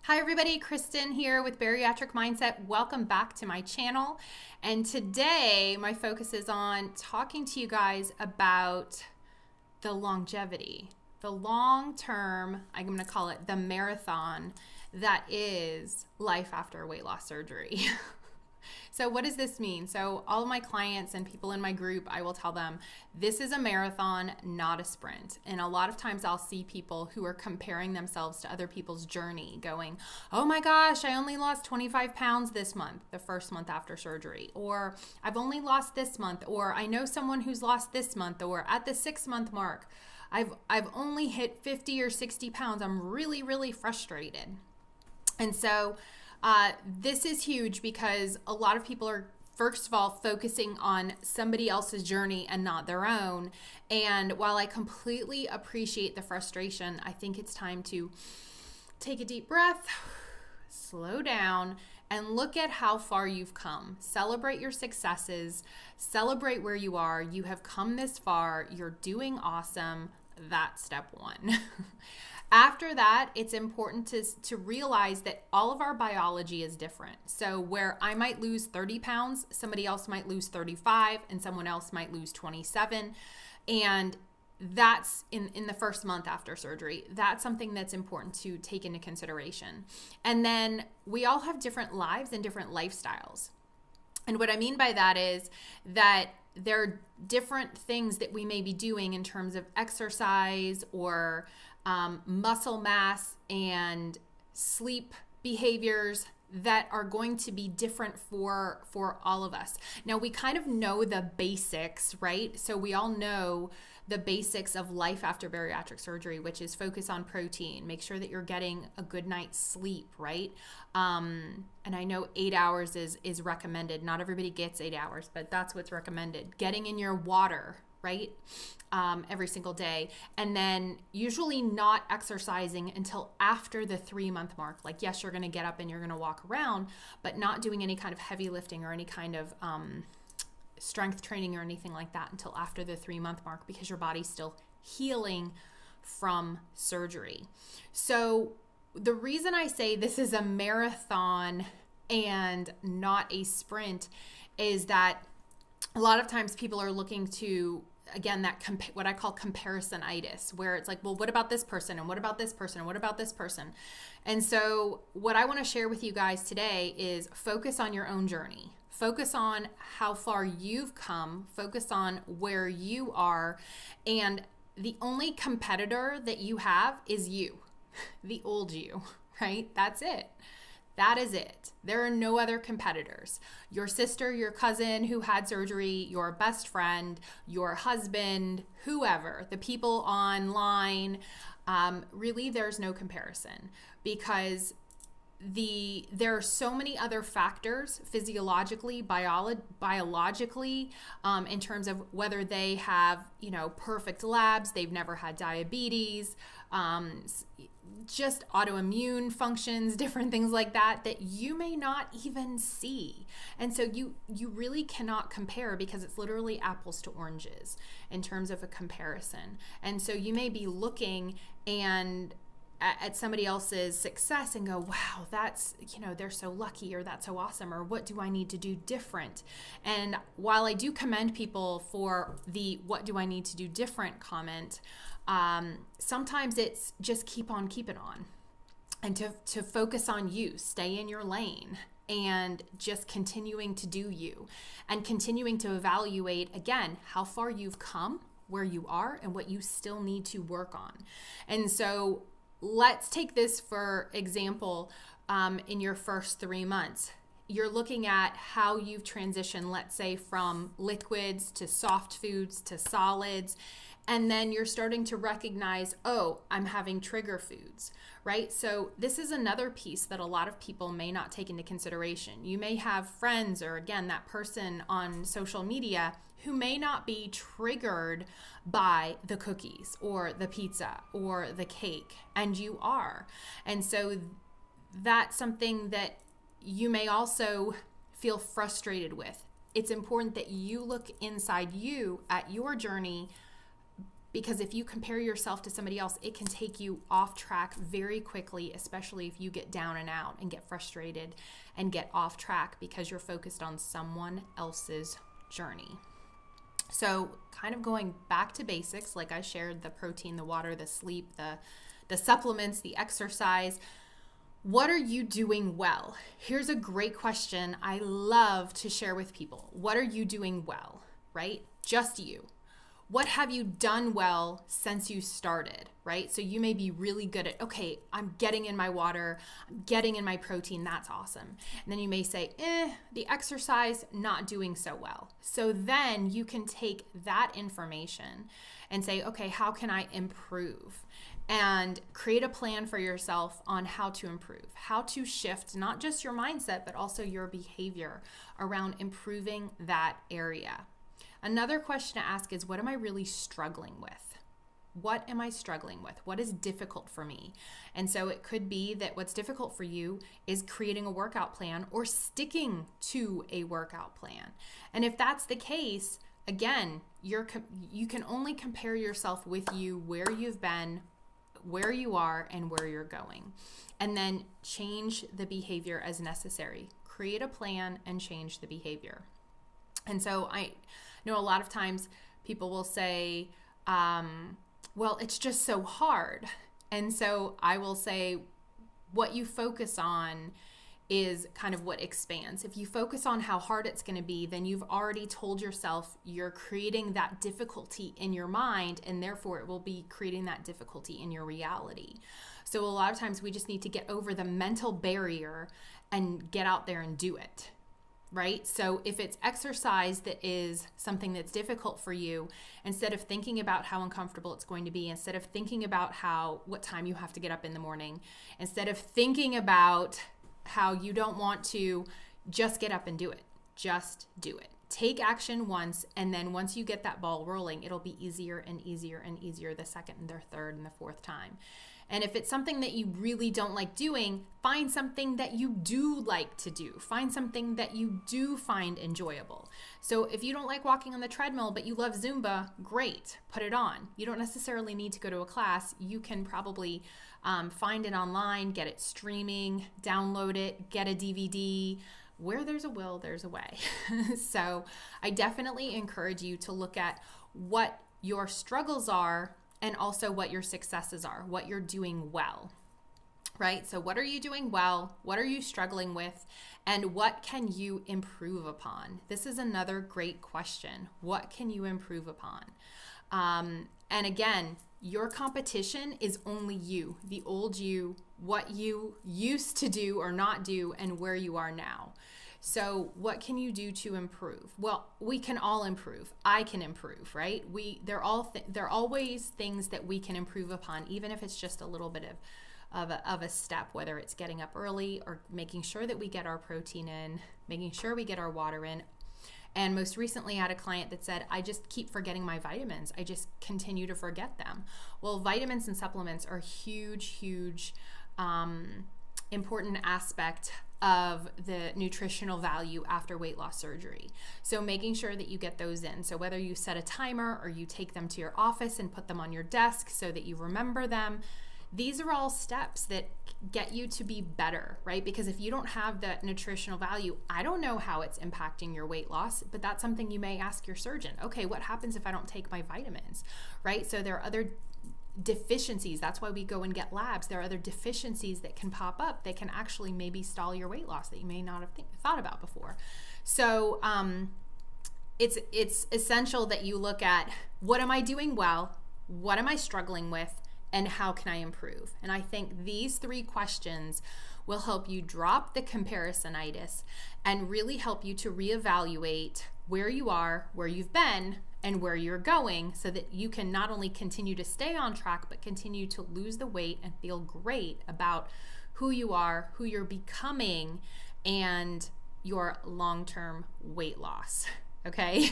Hi everybody, Kristen here with Bariatric Mindset. Welcome back to my channel. And today my focus is on talking to you guys about the longevity, the long term, I'm going to call it the marathon that is life after weight loss surgery. So what does this mean? So all of my clients and people in my group, I will tell them this is a marathon, not a sprint. And a lot of times I'll see people who are comparing themselves to other people's journey going, oh my gosh, I only lost 25 pounds this month, the first month after surgery. Or I've only lost this month. Or I know someone who's lost this month. Or at the 6-month mark, I've only hit 50 or 60 pounds. I'm really, really frustrated. And so this is huge because a lot of people are, first of all, focusing on somebody else's journey and not their own. And while I completely appreciate the frustration, I think it's time to take a deep breath, slow down, and look at how far you've come. Celebrate your successes. Celebrate where you are. You have come this far. You're doing awesome. That's step one. After that, it's important to realize that all of our biology is different. So where I might lose 30 pounds, somebody else might lose 35, and someone else might lose 27. And that's in the first month after surgery. That's something that's important to take into consideration. And then we all have different lives and different lifestyles. And what I mean by that is that there are different things that we may be doing in terms of exercise or muscle mass and sleep behaviors that are going to be different for all of us. Now, we kind of know the basics, right? So we all know the basics of life after bariatric surgery, which is focus on protein, make sure that you're getting a good night's sleep, right? And I know 8 hours is recommended. Not everybody gets 8 hours, but that's what's recommended. Getting in your water, right? Every single day. And then usually not exercising until after the 3-month mark. Like, yes, you're going to get up and you're going to walk around, but not doing any kind of heavy lifting or any kind of strength training or anything like that until after the 3-month mark, because your body's still healing from surgery. So the reason I say this is a marathon and not a sprint is that a lot of times people are looking to, again, that what I call comparisonitis, where it's like, well, what about this person? And what about this person? And what about this person? And so what I want to share with you guys today is focus on your own journey. Focus on how far you've come. Focus on where you are. And the only competitor that you have is you, the old you, right? That's it. That is it. There are no other competitors. Your sister, your cousin who had surgery, your best friend, your husband, whoever, the people online, really there's no comparison, because there are so many other factors physiologically, biologically, in terms of whether they have, perfect labs, they've never had diabetes, just autoimmune functions, different things like that you may not even see. And so you really cannot compare, because it's literally apples to oranges in terms of a comparison. And so you may be looking at somebody else's success and go, wow, that's, they're so lucky, or that's so awesome, or what do I need to do different? And while I do commend people for the what do I need to do different comment, sometimes it's just keep on keeping on, and to focus on you, stay in your lane, and just continuing to do you, and continuing to evaluate, again, how far you've come, where you are, and what you still need to work on. And so let's take this for example. In your first 3 months, you're looking at how you've transitioned, let's say, from liquids to soft foods to solids. And then you're starting to recognize, oh, I'm having trigger foods, right? So this is another piece that a lot of people may not take into consideration. You may have friends, or again, that person on social media who may not be triggered by the cookies or the pizza or the cake, and you are. And so that's something that you may also feel frustrated with. It's important that you look inside you at your journey Because if you compare yourself to somebody else, it can take you off track very quickly, especially if you get down and out and get frustrated and get off track because you're focused on someone else's journey. So kind of going back to basics, like I shared, the protein, the water, the sleep, the supplements, the exercise. What are you doing well? Here's a great question I love to share with people. What are you doing well, right? Just you. What have you done well since you started, right? So you may be really good at, okay, I'm getting in my water, I'm getting in my protein, that's awesome. And then you may say, the exercise, not doing so well. So then you can take that information and say, okay, how can I improve? And create a plan for yourself on how to improve, how to shift not just your mindset, but also your behavior around improving that area. Another question to ask is, what am I really struggling with? What am I struggling with? What is difficult for me? And so it could be that what's difficult for you is creating a workout plan or sticking to a workout plan. And if that's the case, again, you can only compare yourself with you, where you've been, where you are, and where you're going. And then change the behavior as necessary. Create a plan and change the behavior. And so I know a lot of times people will say, well, it's just so hard. And so I will say, what you focus on is kind of what expands. If you focus on how hard it's going to be, then you've already told yourself you're creating that difficulty in your mind, and therefore it will be creating that difficulty in your reality. So a lot of times we just need to get over the mental barrier and get out there and do it. Right? So if it's exercise that is something that's difficult for you, instead of thinking about how uncomfortable it's going to be, instead of thinking about what time you have to get up in the morning, instead of thinking about how you don't want to, just get up and do it. Just do it. Take action once, and then once you get that ball rolling, it'll be easier and easier and easier the second and the third and the fourth time. And if it's something that you really don't like doing, find something that you do like to do. Find something that you do find enjoyable. So if you don't like walking on the treadmill, but you love Zumba, great, put it on. You don't necessarily need to go to a class. You can probably find it online, get it streaming, download it, get a DVD. Where there's a will, there's a way. So I definitely encourage you to look at what your struggles are and also what your successes are, what you're doing well, right? So what are you doing well? What are you struggling with? And what can you improve upon? This is another great question. What can you improve upon? And again, your competition is only you, the old you, what you used to do or not do, and where you are now. So what can you do to improve? Well, we can all improve. I can improve, right? They're always things that we can improve upon, even if it's just a little bit of a step, whether it's getting up early or making sure that we get our protein in, making sure we get our water in. And most recently I had a client that said, I just keep forgetting my vitamins. I just continue to forget them. Well, vitamins and supplements are huge, important aspect of the nutritional value after weight loss surgery. So making sure that you get those in. So whether you set a timer or you take them to your office and put them on your desk so that you remember them, these are all steps that get you to be better, right? Because if you don't have that nutritional value, I don't know how it's impacting your weight loss, but that's something you may ask your surgeon. Okay, what happens if I don't take my vitamins, right? So there are other deficiencies. That's why we go and get labs. There are other deficiencies that can pop up that can actually maybe stall your weight loss that you may not have thought about before. So it's essential that you look at, what am I doing well? What am I struggling with? And how can I improve? And I think these 3 questions will help you drop the comparisonitis and really help you to reevaluate where you are, where you've been, and where you're going, so that you can not only continue to stay on track, but continue to lose the weight and feel great about who you are, who you're becoming, and your long-term weight loss. Okay.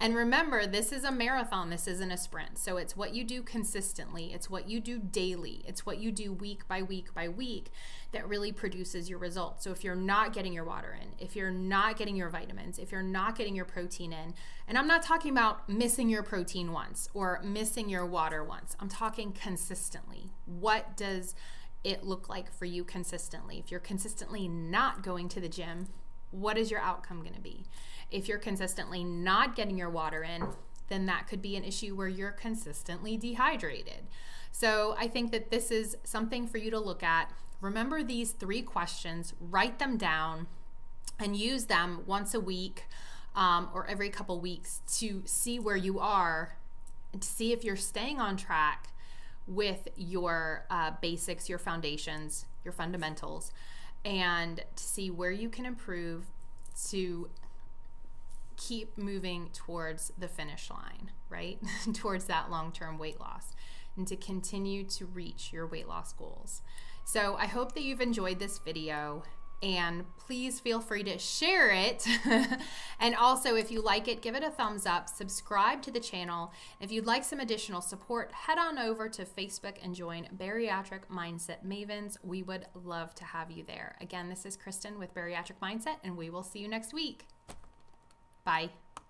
And remember, this is a marathon. This isn't a sprint. So it's what you do consistently. It's what you do daily. It's what you do week by week by week that really produces your results. So if you're not getting your water in, if you're not getting your vitamins, if you're not getting your protein in, and I'm not talking about missing your protein once or missing your water once. I'm talking consistently. What does it look like for you consistently? If you're consistently not going to the gym, what is your outcome going to be? If you're consistently not getting your water in, then that could be an issue where you're consistently dehydrated. So I think that this is something for you to look at. Remember these 3 questions, write them down, and use them once a week or every couple weeks to see where you are and to see if you're staying on track with your basics, your foundations, your fundamentals, and to see where you can improve to keep moving towards the finish line, right? Towards that long-term weight loss and to continue to reach your weight loss goals. So I hope that you've enjoyed this video, and please feel free to share it. And also, if you like it, give it a thumbs up, subscribe to the channel. If you'd like some additional support, head on over to Facebook and join Bariatric Mindset Mavens. We would love to have you there. Again, this is Kristen with Bariatric Mindset, and we will see you next week. Bye.